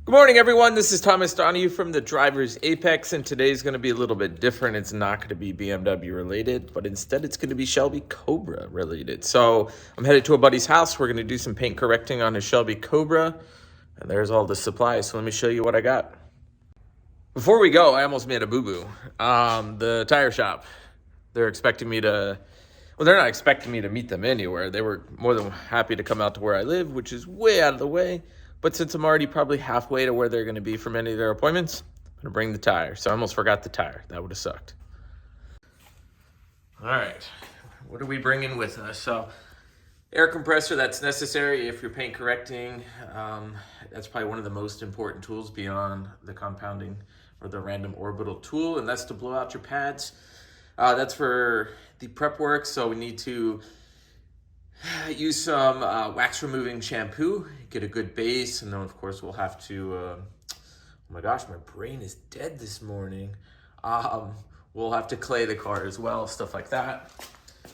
Good morning, everyone. This is Thomas Donahue from the Driver's Apex, and today's going to be a little bit different. It's not going to be BMW related, but instead it's going to be Shelby Cobra related. So I'm headed to a buddy's house. We're going to do some paint correcting on his Shelby Cobra, and there's all the supplies. So let me show you what I got. Before we go, I almost made a boo-boo. The tire shop, they're expecting me to... Well, they're not expecting me to meet them anywhere. They were more than happy to come out to where I live, which is way out of the way. But since I'm already probably halfway to where they're going to be for many of their appointments, I'm going to bring the tire. So I almost forgot the tire. That would have sucked. All right. What are we bringing with us? So air compressor, that's necessary if you're paint correcting. That's probably one of the most important tools beyond the compounding or the random orbital tool, and that's to blow out your pads. That's for the prep work, so we need to use some wax removing shampoo, get a good base, and then of course we'll have to, oh my gosh, my brain is dead this morning. We'll have to clay the car as well, stuff like that.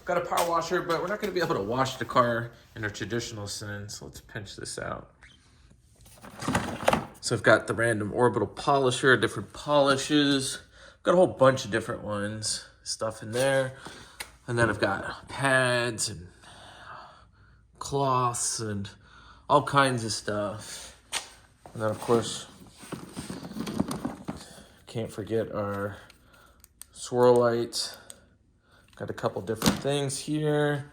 Got a power washer, but we're not gonna be able to wash the car in a traditional sense. Let's pinch this out. So I've got the random orbital polisher, different polishes. Got a whole bunch of different ones, stuff in there. And then I've got pads and cloths and all kinds of stuff. And then of course, can't forget our swirl lights. Got a couple different things here.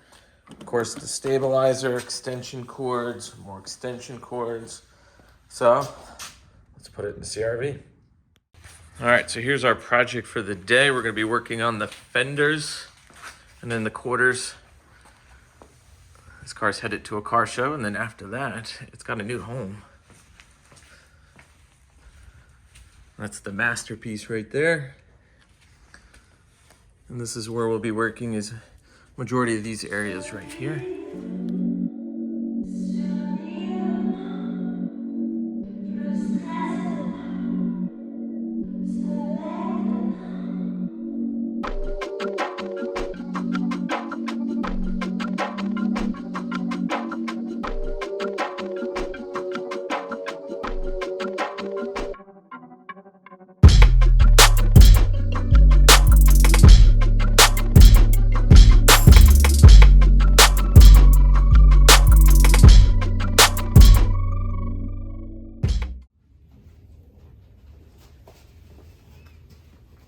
Of course, the stabilizer, extension cords, more extension cords. So let's put it in the CRV. All right, so here's our project for the day. We're gonna be working on the fenders and then the quarters. This car's headed to a car show, and then after that, it's got a new home. That's the masterpiece right there. And this is where we'll be working, is majority of these areas right here.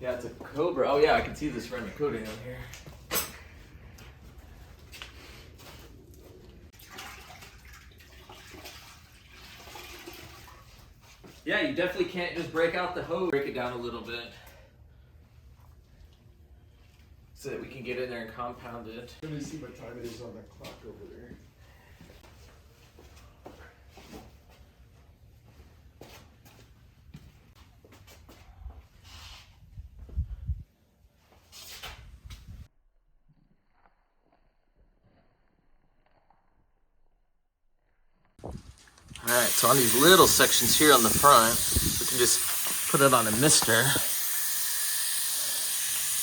Yeah, it's a Cobra. Oh yeah, I can see this running coating on here. Yeah, you definitely can't just break out the hose. Break it down a little bit so that we can get in there and compound it. Let me see what time it is on the clock over there. All right, so on these little sections here on the front, we can just put it on a mister and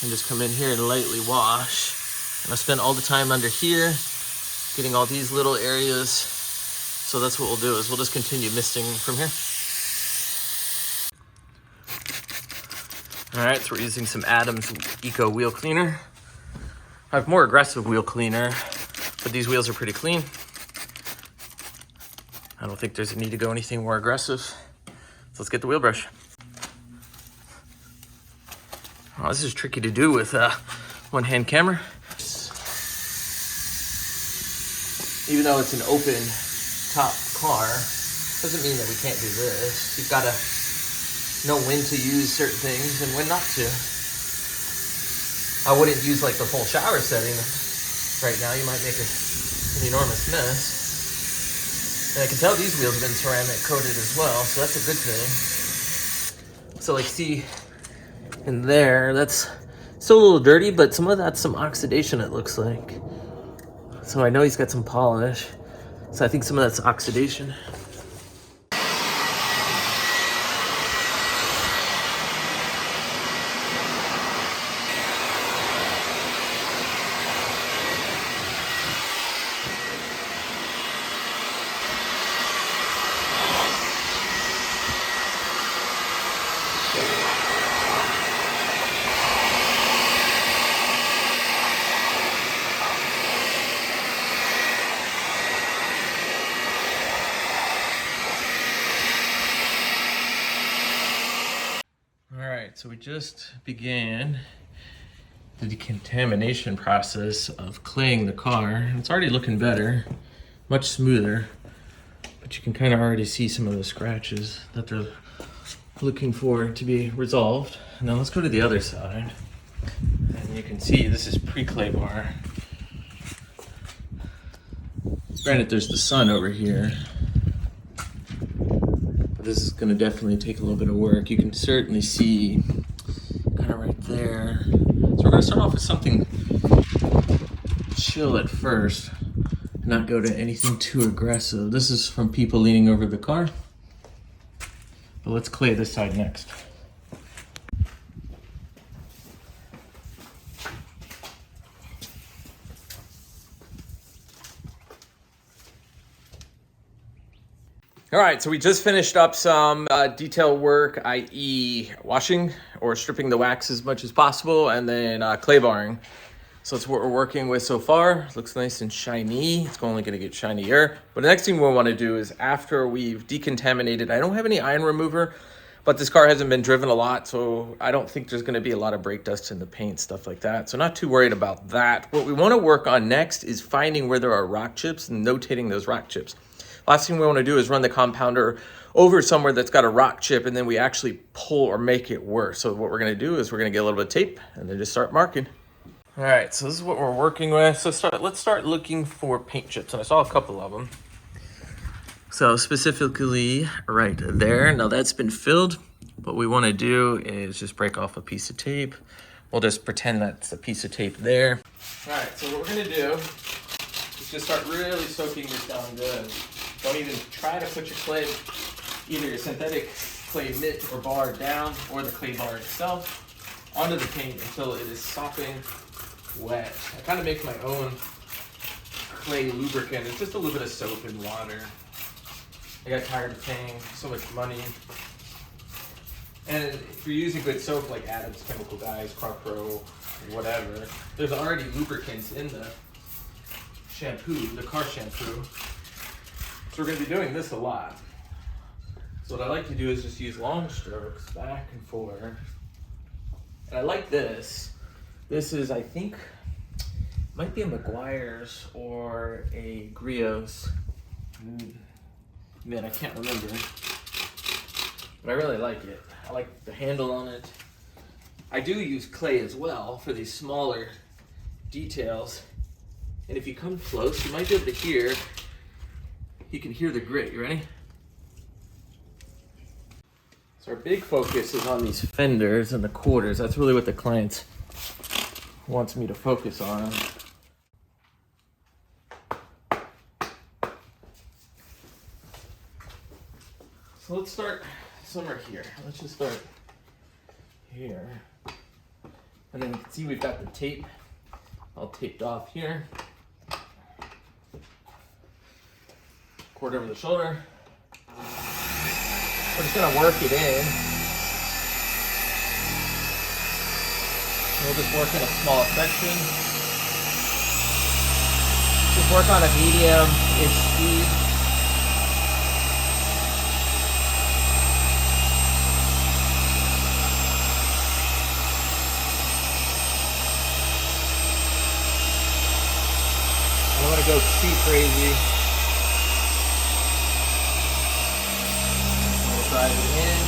just come in here and lightly wash. And I spend all the time under here, getting all these little areas. So that's what we'll do, is we'll just continue misting from here. All right, so we're using some Adams Eco Wheel Cleaner. I have more aggressive wheel cleaner, but these wheels are pretty clean. I don't think there's a need to go anything more aggressive. So let's get the wheel brush. Oh, this is tricky to do with a one-hand camera. Even though it's an open top car, doesn't mean that we can't do this. You've got to know when to use certain things and when not to. I wouldn't use like the full shower setting right now. You might make an enormous mess. And I can tell these wheels have been ceramic coated as well, so that's a good thing. So like see in there, that's still a little dirty, but some of that's some oxidation, it looks like. So I know he's got some polish. So I think some of that's oxidation. All right, so we just began the decontamination process of claying the car. It's already looking better, much smoother, but you can kind of already see some of the scratches that they're looking for to be resolved. Now let's go to the other side. And you can see this is pre-clay bar. Granted, there's the sun over here, but this is gonna definitely take a little bit of work. You can certainly see kind of right there. So we're gonna start off with something chill at first, not go to anything too aggressive. This is from people leaning over the car. But let's clay this side next. All right, so we just finished up some detail work, i.e. washing or stripping the wax as much as possible, and then clay barring. So that's what we're working with so far. Looks nice and shiny. It's only gonna get shinier. But the next thing we wanna do is after we've decontaminated, I don't have any iron remover, but this car hasn't been driven a lot, so I don't think there's gonna be a lot of brake dust in the paint, stuff like that. So not too worried about that. What we wanna work on next is finding where there are rock chips and notating those rock chips. Last thing we wanna do is run the compounder over somewhere that's got a rock chip and then we actually pull or make it worse. So what we're gonna do is we're gonna get a little bit of tape and then just start marking. All right, so this is what we're working with. So let's start looking for paint chips, and I saw a couple of them. So specifically right there, now that's been filled. What we wanna do is just break off a piece of tape. We'll just pretend that's a piece of tape there. All right, so what we're gonna do is just start really soaking this down good. Don't even try to put your clay, either your synthetic clay mitt or bar down, or the clay bar itself, onto the paint until it is sopping wet. I kind of make my own clay lubricant. It's just a little bit of soap and water. I got tired of paying so much money. And if you're using good soap like Adam's Chemical Guys, Pro, whatever, there's already lubricants in the shampoo, the car shampoo. So we're going to be doing this a lot. So what I like to do is just use long strokes back and forth. And I like this. This is, I think, might be a McGuire's or a Griot's. Man, I can't remember. But I really like it. I like the handle on it. I do use clay as well for these smaller details. And if you come close, you might be able to hear, you can hear the grit. You ready? So our big focus is on these fenders and the quarters. That's really what the clients wants me to focus on. So let's start somewhere here. Let's just start here. And then you can see we've got the tape all taped off here. Cord over the shoulder. We're just gonna work it in. We'll just work in a small section. Just work on a medium-ish speed. I don't want to go too crazy. We'll drive it in.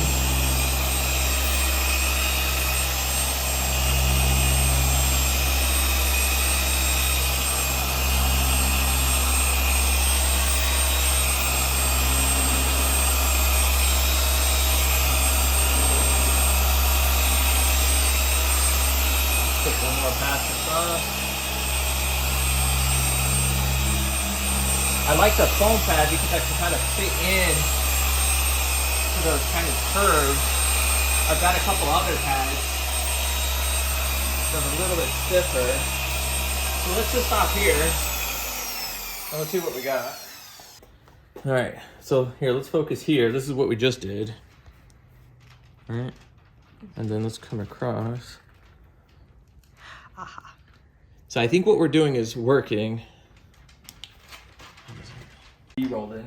Put one more pass across. I like the foam pad because I can kind of fit in to those kind of curves. I've got a couple other pads that are a little bit stiffer. So let's just stop here and let's see what we got. All right, so here, let's focus here. This is what we just did. All right, and then let's come across. Aha. So I think what we're doing is working. Rolled in.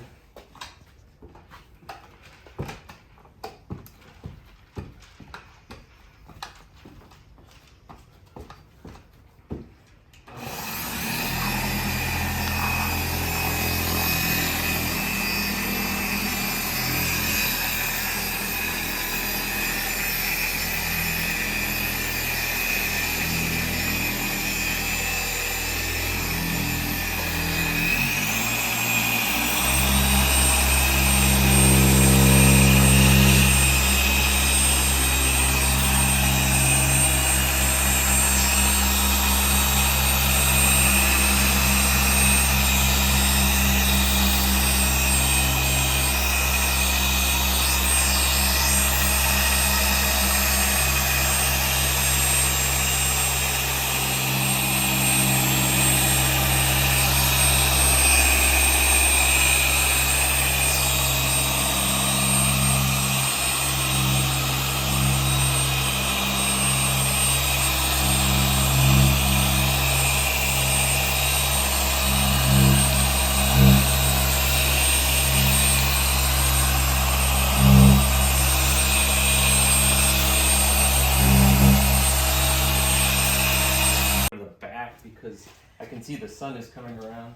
because I can see the sun is coming around.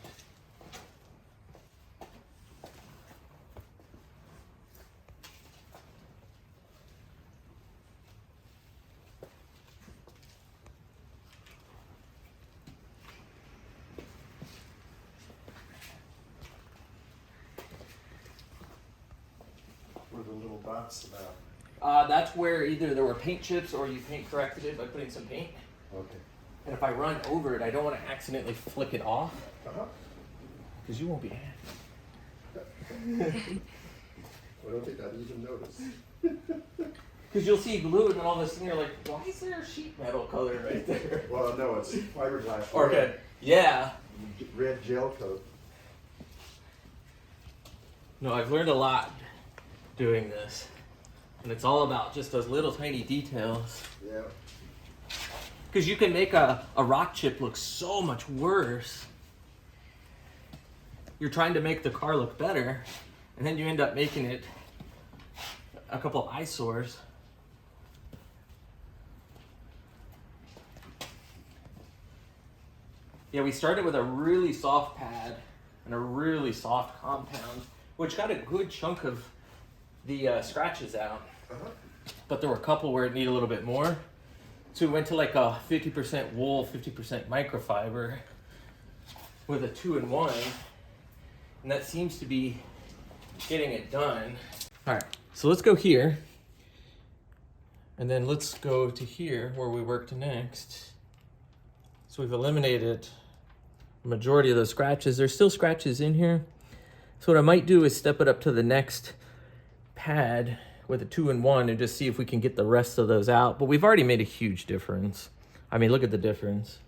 Where the little dots about. That's where either there were paint chips or you paint corrected it by putting some paint. Okay. And if I run over it, I don't want to accidentally flick it off, Uh-huh. because you won't be happy. I don't think I'd even notice. Because you'll see glue and then all of a sudden you're like, why is there a sheet metal color right there? Well, no, it's fiberglass. Okay. Yeah. Red gel coat. No, I've learned a lot doing this. And it's all about just those little tiny details. Yeah. Because you can make a rock chip look so much worse. You're trying to make the car look better, and then you end up making it a couple eyesores. Yeah, we started with a really soft pad and a really soft compound, which got a good chunk of the scratches out. Uh-huh. But there were a couple where it needed a little bit more. So we went to like a 50% wool, 50% microfiber with a 2-in-1. And that seems to be getting it done. All right, so let's go here. And then let's go to here where we worked next. So we've eliminated the majority of those scratches. There's still scratches in here. So what I might do is step it up to the next pad with a 2-in-1 and just see if we can get the rest of those out. But we've already made a huge difference. I mean, look at the difference.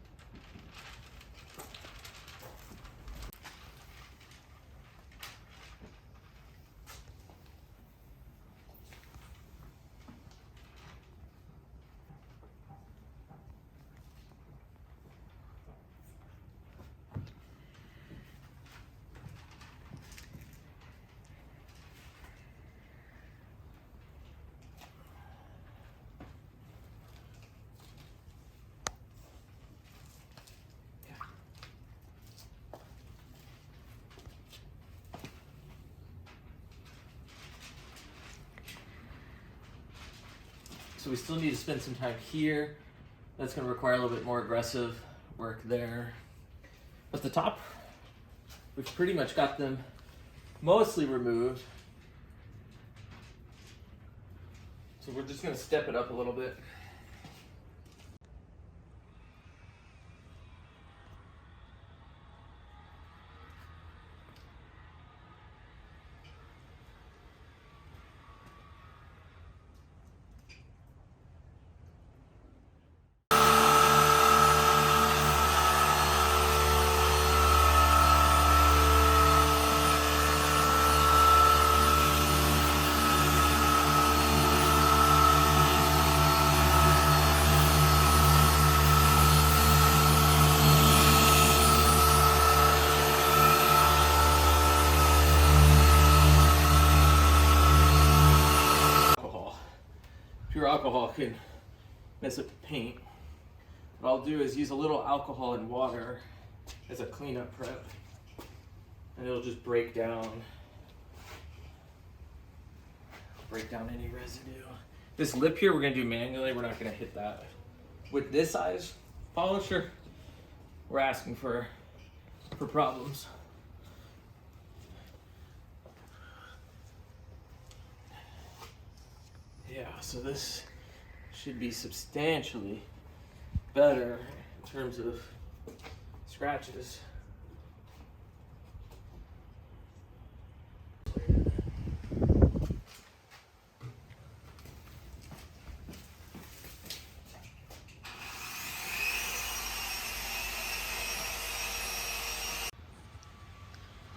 So we still need to spend some time here. That's going to require a little bit more aggressive work there. But the top, we've pretty much got them mostly removed. So we're just going to step it up a little bit. Pure alcohol can mess up the paint. What I'll do is use a little alcohol and water as a cleanup prep, and it'll just break down any residue. This lip here we're gonna do manually. We're not gonna hit that. With this size polisher, we're asking for problems. Yeah, so this should be substantially better in terms of scratches.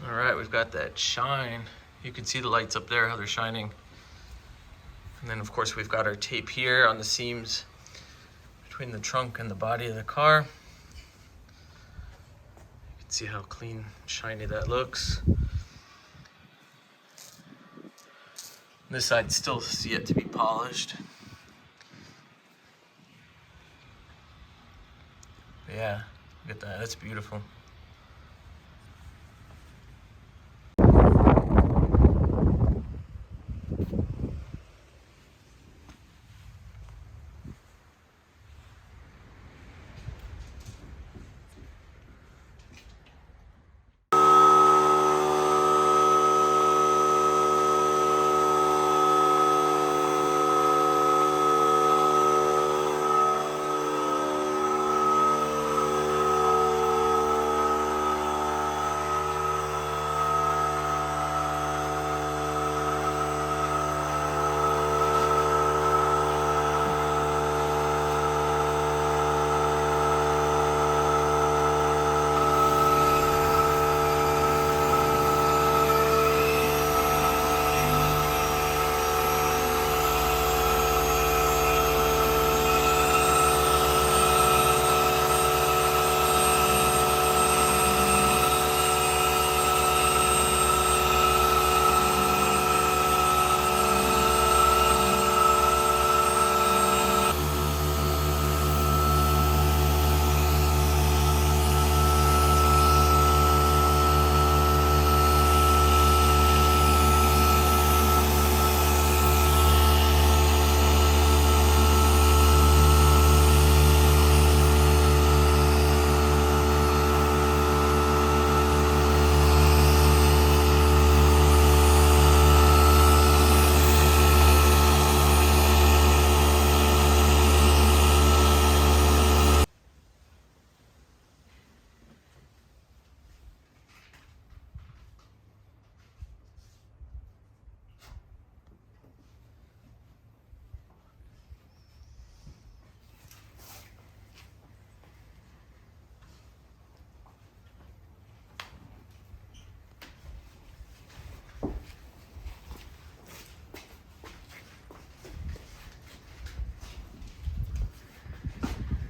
All right, we've got that shine. You can see the lights up there, how they're shining. And then of course we've got our tape here on the seams between the trunk and the body of the car. You can see how clean, shiny that looks. This side still has yet to be polished. Yeah, Look at that, that's beautiful.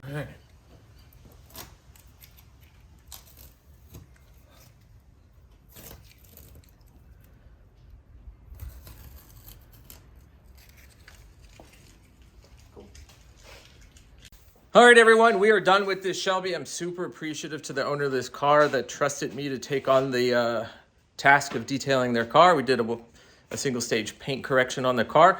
All right. All right, everyone, we are done with this Shelby. I'm super appreciative to the owner of this car that trusted me to take on the task of detailing their car. We did a single stage paint correction on the car.